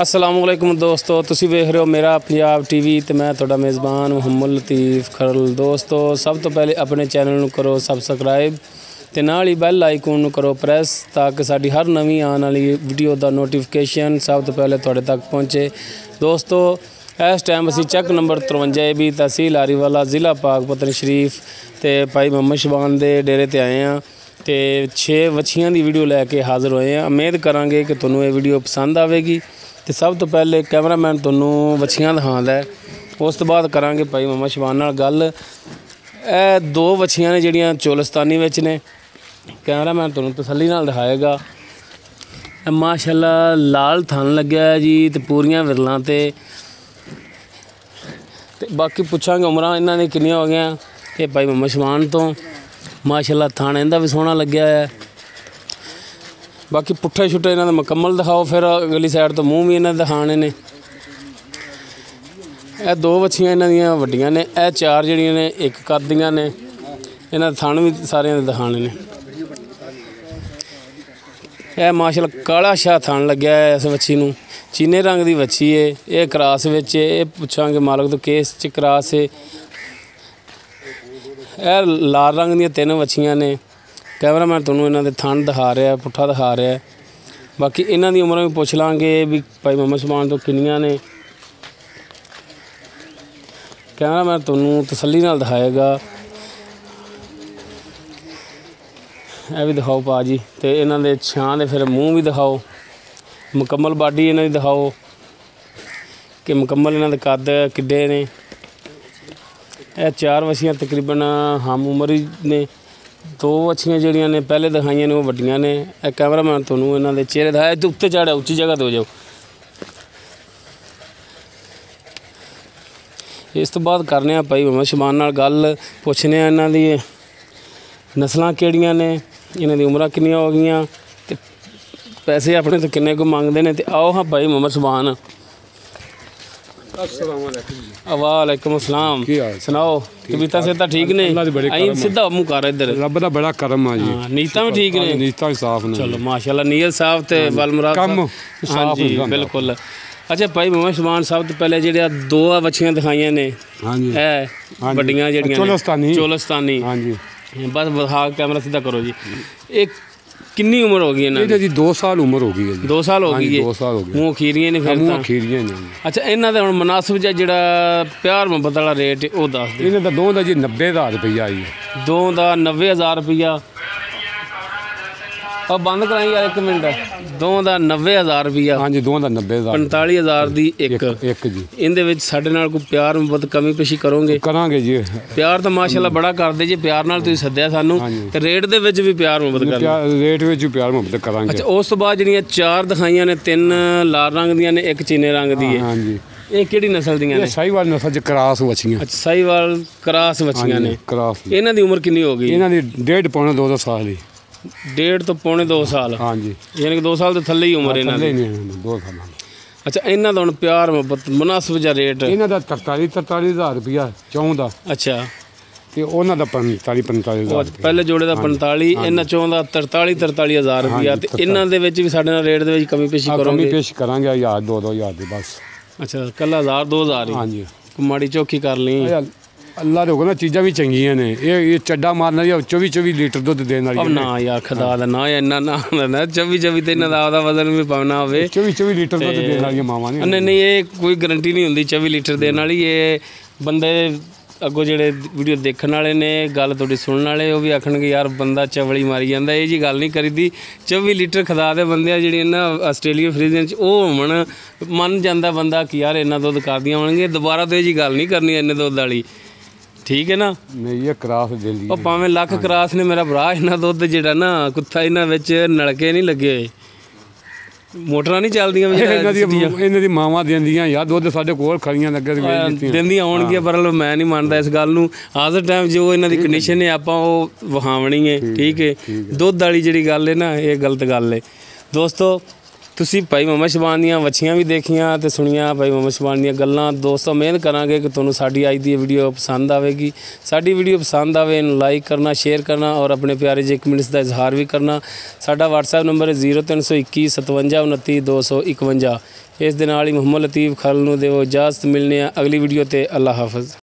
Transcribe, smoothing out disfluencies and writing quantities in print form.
अस्सलाम वालेकुम दोस्तों, तुसी वेख रहे हो मेरा पंजाब टीवी ते मैं तुहाडा मेज़बान मुहम्मद लतीफ़ खरल। दोस्तों सब तो पहले अपने चैनल नूं करो सबसक्राइब ते नाल ही बैल आइकन नूं करो प्रेस ताकि साडी हर नवीं आने वाली वीडियो दा नोटिफिकेशन सब तो पहले तुहाडे तक पहुँचे। दोस्तों इस टाइम असी चक नंबर 53 भी तहसील आरीवाला ज़िला पाकपतन शरीफ ते भाई मोहम्मद शबान दे डेरे ते आए हैं ते 6 वछियां दी वीडियो लैके हाज़र होए हैं। उम्मीद करांगे कि तुहानूं ये वीडियो पसंद आवेगी। तो सब तो पहले कैमरामैन तुहानूं वछियां दिखांदा है, उस तो बाद करांगे भाई मोहम्मद शबान नाल गल। ए 2 वछियां ने जिहड़ियां चोलस्तानी विच ने, कैमरामैन तुहानूं तसल्ली नाल दिखाएगा। माशाअल्लाह लाल थन लग्या है जी ते पूरियां विरलां ते बाकी पुछांगे उमरां इन्हां दी किन्नियां हो गईयां। ये भाई मोहम्मद शबान तो माशाअल्लाह थन इहदा भी सोहना लग्या है। बाकी पुट्ठे छुट्टे इन्हां दे मुकम्मल दिखाओ, फिर अगली साइड तो मूँह भी इन्हां दे दिखाने ने। ਇਹ 2 वछियां इन्हां दियां वड्डियां ने, ਇਹ 4 ਜਿਹੜੀਆਂ ਨੇ ਇੱਕ ਕਰਦੀਆਂ ਨੇ। ਇਹਨਾਂ ਦੇ ਥਣ ਵੀ ਸਾਰਿਆਂ ਦੇ ਦਿਖਾਣੇ ਨੇ। ਇਹ ਮਾਸ਼ਾਅੱਲਾ ਕਾਲਾ ਸ਼ਾਹ ਥਣ ਲੱਗਿਆ ਹੈ ਇਸ ਵੱਛੀ ਨੂੰ, ਚੀਨੇ ਰੰਗ ਦੀ ਵੱਛੀ ਹੈ। ਇਹ ਕਰਾਸ ਵਿੱਚ ਇਹ ਪੁੱਛਾਂਗੇ ਮਾਲਕ ਤੋਂ ਕਿਸ ਚ ਕਰਾਸ ਹੈ। ਇਹ ਲਾਲ ਰੰਗ ਦੀਆਂ 3 ਵੱਛੀਆਂ ਨੇ। कैमरामैन तुहानूं इन्हां दे थन दिखा रहा है, पुट्ठा दिखा रहा है। बाकी इन्हां दी उमरां भी पुछ लांगे भी भाई मोहम्मद शबान तो किन्नियां ने। कैमरामैन तुहानूं तसल्ली नाल दिखाएगा। ਇਹ भी दिखाओ पा जी ते इन्हां दे छां दे फिर मूँह भी दिखाओ, मुकम्मल बाडी इन्हां दी दिखाओ कि मुकम्मल इन्हां दे कद किड्डे ने। ਇਹ 4 वछियां तकरीबन हम उम्र ने। 2 वछियां ਜਿਹੜੀਆਂ ਨੇ ਪਹਿਲੇ ਦਿਖਾਈਆਂ ਨੇ ਉਹ ਵੱਡੀਆਂ ਨੇ। ਇਹ ਕੈਮਰਾਮੈਨ ਤੁਹਾਨੂੰ ਇਹਨਾਂ ਦੇ ਚਿਹਰੇ ਦਿਖਾਇਆ ਤੇ ਉੱਤੇ ਚੜ੍ਹਿਆ, ਉੱਚੀ ਜਗ੍ਹਾ 'ਤੇ ਹੋ ਜਾਓ। ਇਸ ਤੋਂ ਬਾਅਦ ਕਰਨੇ ਆ ਭਾਈ मोहम्मद शबान ਨਾਲ ਗੱਲ, ਪੁੱਛਨੇ ਆ ਇਹਨਾਂ ਦੀ ਨਸਲਾਂ ਕਿਹੜੀਆਂ ਨੇ, ਇਹਨਾਂ ਦੀ ਉਮਰਾਂ ਕਿੰਨੀਆਂ ਹੋ ਗਈਆਂ ਤੇ ਪੈਸੇ ਆਪਣੇ ਤੋਂ ਕਿੰਨੇ ਕੁ ਮੰਗਦੇ ਨੇ। ਤੇ ਆਓ ਹਾਂ ਭਾਈ मोहम्मद शबान। वालेकुम अस्सलाम, सुनाओ तबीयत सेहत ठीक ने? सीधा मुँह कर इधर। रब दा बड़ा करम है जी, नीयतां भी ठीक ने? नीयतां भी साफ ने। चलो माशाअल्लाह, नीयत साफ ते वल मुराद काम साफ जी बिल्कुल। अच्छा भाई मोहम्मद शबान सब तो पहले जेहड़ियां 2 वछियां दिखाइयां ने, हां जी ए बड़ियां जेहड़ियां चोलस्तानी, हां जी बस दिखा कैमरा सीधा करो जी। एक कितनी उम्र हो गई इन्हां जी? 2 साल उम्र हो गई है जी। 2 साल हो गई है, 2 साल हो गए। मूँह खीरियां ने फिर मूँह खीरियां ने। अच्छा इन्हां दा हुण मुनासिब जिहा जेहड़ा प्यार मुहब्बत वाला रेट वो दस दे। इन्हां दा 2 दा जी 90,000 रुपया आई है। 2 दा 90,000 रुपया। और बंद कराई यार 1 मिनट। 2 दा 90,000 रुपया। हाँ जी 2 दा 90,000। 45,000 दी एक जी। इहदे विच साडे नाल कोई प्यार मुहब्बत कमी पेशी करोगे? करांगे जी। प्यार तो माशाअल्लाह बड़ा करदे जी, प्यार नाल तुसीं सद्दिया सानू ते रेट दे विच भी प्यार मुहब्बत कर रेट विच भी प्यार मुहब्बत करांगे। अच्छा उस तो बाद जिहड़ियां 4 दिखाइयां ने, 3 लाल रंग दियां ने, 1 चीने रंग दी है। हां जी ਇਹ ਕਿਹੜੀ ਨਸਲ ਦੀਆਂ ਨੇ? ਸਾਹੀਵਾਲ ਨਸਲ ਚ ਕਰਾਸ ਵਛੀਆਂ। ਅੱਛਾ ਸਾਹੀਵਾਲ ਕਰਾਸ ਵਛੀਆਂ ਨੇ। ਕਰਾਸ ਇਹਨਾਂ ਦੀ ਉਮਰ ਕਿੰਨੀ ਹੋ ਗਈ? ਇਹਨਾਂ ਦੀ 1.5 ਪੌਣੇ 2 ਸਾਲ ਦੀ। 1.5 ਤੋਂ ਪੌਣੇ 2 ਸਾਲ। ਹਾਂ ਜੀ ਯਾਨੀ ਕਿ 2 ਸਾਲ ਤੋਂ ਥੱਲੇ ਹੀ ਉਮਰ ਇਹਨਾਂ ਦੀ। 2 ਸਾਲ। ਅੱਛਾ ਇਹਨਾਂ ਦਾ ਹੁਣ ਪਿਆਰ ਮੁਹੱਬਤ ਮੁਨਾਸਿਬ ਜਿਹਾ ਰੇਟ? ਇਹਨਾਂ ਦਾ 43,000 ਰੁਪਇਆ ਚੌਂ ਦਾ। ਅੱਛਾ ਤੇ ਉਹਨਾਂ ਦਾ 45,000। ਪਹਿਲੇ ਜੋੜੇ ਦਾ 45, ਇਹਨਾਂ ਚੋਂ ਦਾ 43,000 ਰੁਪਇਆ। ਤੇ ਇਹਨਾਂ ਦੇ ਵਿੱਚ ਵੀ ਸਾਡੇ ਨਾਲ ਰੇਟ ਦੇ ਵਿੱਚ ਕਮੀ ਪੇਸ਼ੀ ਕਰੋਗੇ? ਕਮੀ ਪੇਸ਼ ਕਰਾਂਗੇ 1000 2,000 ਦੀ ਬਸ। ਅੱਛਾ ਕੱਲਾ 1000 2000 ਹੀ? ਹਾਂਜੀ ਮਾੜੀ ਚੌਕੀ ਕਰ ਲਈ। ਅੱਲਾ ਰੋਕੋ ਨਾ, ਚੀਜ਼ਾਂ ਵੀ ਚੰਗੀਆਂ ਨੇ। ਇਹ ਚੱਡਾ ਮਾਰਨ ਵਾਲੀ 24 ਲੀਟਰ ਦੁੱਧ ਦੇਣ ਵਾਲੀ ਨਾ ਯਾਰ ਖੁਦਾ ਦਾ ਨਾ ਇੰਨਾ ਨਾ 24 ਤੇ ਇਹਨਾਂ ਦਾ ਆਪਦਾ ਵਜ਼ਨ ਵੀ ਪਾਉਣਾ ਹੋਵੇ। 24 ਲੀਟਰ ਦੁੱਧ ਦੇਣ ਵਾਲੀਆਂ ਮਾਵਾਂ ਨੇ। ਨਹੀਂ ਇਹ ਕੋਈ ਗਰੰਟੀ ਨਹੀਂ ਹੁੰਦੀ 24 ਲੀਟਰ ਦੇਣ ਵਾਲੀ। ਇਹ ਬੰਦੇ ਅੱਗੋਂ ਜਿਹੜੇ ਵੀਡੀਓ ਦੇਖਣ ਵਾਲੇ ਨੇ, ਗੱਲ ਤੁਹਾਡੀ ਸੁਣਨ ਵਾਲੇ, ਉਹ ਵੀ ਆਖਣਗੇ ਯਾਰ ਬੰਦਾ ਚਵਲੀ ਮਾਰੀ ਜਾਂਦਾ। ਇਹ ਜੀ ਗੱਲ ਨਹੀਂ ਕਰੀਦੀ। 24 ਲੀਟਰ ਖੁਦਾ ਦੇ ਬੰਦੇ ਆ ਜਿਹੜੀਆਂ ਨਾ ਆਸਟ੍ਰੇਲੀਆ ਫਰੀਜ਼ਨ 'ਚ, ਉਹ ਹੁਣ ਮੰਨ ਜਾਂਦਾ ਬੰਦਾ ਕਿ ਯਾਰ ਇੰਨਾ ਦੁੱਧ ਕਰਦੀਆਂ ਹੋਣਗੀਆਂ। ਦੁਬਾਰਾ ਤੋਂ ਇਹ ਜੀ ਗੱਲ ਨਹੀਂ ਕਰਨੀ ਇੰਨੇ ਦੁੱਧ ਵਾਲੀ, ਠੀਕ ਹੈ ਨਾ? ਨਹੀਂ ਇਹ ਕਰਾਸ ਦਿੰਦੀ ਉਹ ਭਾਵੇਂ ਲੱਖ ਕਰਾਸ ਨੇ ਮੇਰਾ ਭਰਾ, ਇਹਨਾਂ ਦੁੱਧ ਜਿਹੜਾ ਨਾ ਕੁੱਤਾ ਇਹਨਾਂ ਵਿੱਚ ਨਲਕੇ ਨਹੀਂ ਲੱਗੇ ਹੋਏ, ਮੋਟਰਾਂ ਨਹੀਂ ਚੱਲਦੀਆਂ। ਇਹਨਾਂ ਦੀ ਮਾਵਾਂ ਦਿੰਦੀਆਂ ਯਾਰ ਦੁੱਧ, ਸਾਡੇ ਕੋਲ ਖੜੀਆਂ ਲੱਗੇ ਦਿੰਦੀਆਂ ਹੋਣਗੀਆਂ, ਪਰ ਮੈਂ ਨਹੀਂ ਮੰਨਦਾ ਇਸ ਗੱਲ ਨੂੰ। ਅੱਜ ਦੇ ਟਾਈਮ ਜੋ ਇਹਨਾਂ ਦੀ ਕੰਡੀਸ਼ਨ ਹੈ ਆਪਾਂ ਉਹ ਵਿਖਾਉਣੀ ਹੈ, ਠੀਕ ਹੈ? ਦੁੱਧ ਵਾਲੀ ਜਿਹੜੀ ਗੱਲ ਹੈ ਨਾ, ਇਹ ਗਲਤ ਗੱਲ ਹੈ ਦੋਸਤੋ। ਤੁਸੀਂ ਭਾਈ ਮੁਹੰਮਦ ਸ਼ਬਾਨ ਦੀਆਂ ਵੱਛੀਆਂ ਵੀ ਦੇਖੀਆਂ ਤੇ ਸੁਣੀਆਂ ਭਾਈ ਮੁਹੰਮਦ ਸ਼ਬਾਨ ਦੀਆਂ ਗੱਲਾਂ। ਦੋਸਤੋ ਮਿਹਨਤ ਕਰਾਂਗੇ ਕਿ ਤੁਹਾਨੂੰ ਸਾਡੀ ਅੱਜ ਦੀ ਵੀਡੀਓ ਪਸੰਦ ਆਵੇਗੀ। ਸਾਡੀ ਵੀਡੀਓ ਪਸੰਦ ਆਵੇ ਇਹਨੂੰ ਲਾਈਕ ਕਰਨਾ, ਸ਼ੇਅਰ ਕਰਨਾ ਔਰ ਆਪਣੇ ਪਿਆਰੇ ਜਿਹੇ ਕਮੈਂਟਸ ਦਾ ਇਜ਼ਹਾਰ ਵੀ ਕਰਨਾ। ਸਾਡਾ WhatsApp ਨੰਬਰ ਹੈ 0321 57 29 251। ਇਸ ਦੇ ਨਾਲ ਹੀ ਮੁਹੰਮਦ ਲਤੀਫ ਖਰਲ ਨੂੰ ਦਿਓ ਇਜਾਜ਼ਤ। ਮਿਲਨੇ ਆ ਅਗਲੀ ਵੀਡੀਓ ਤੇ। ਅੱਲਾ ਹਾਫਿਜ਼।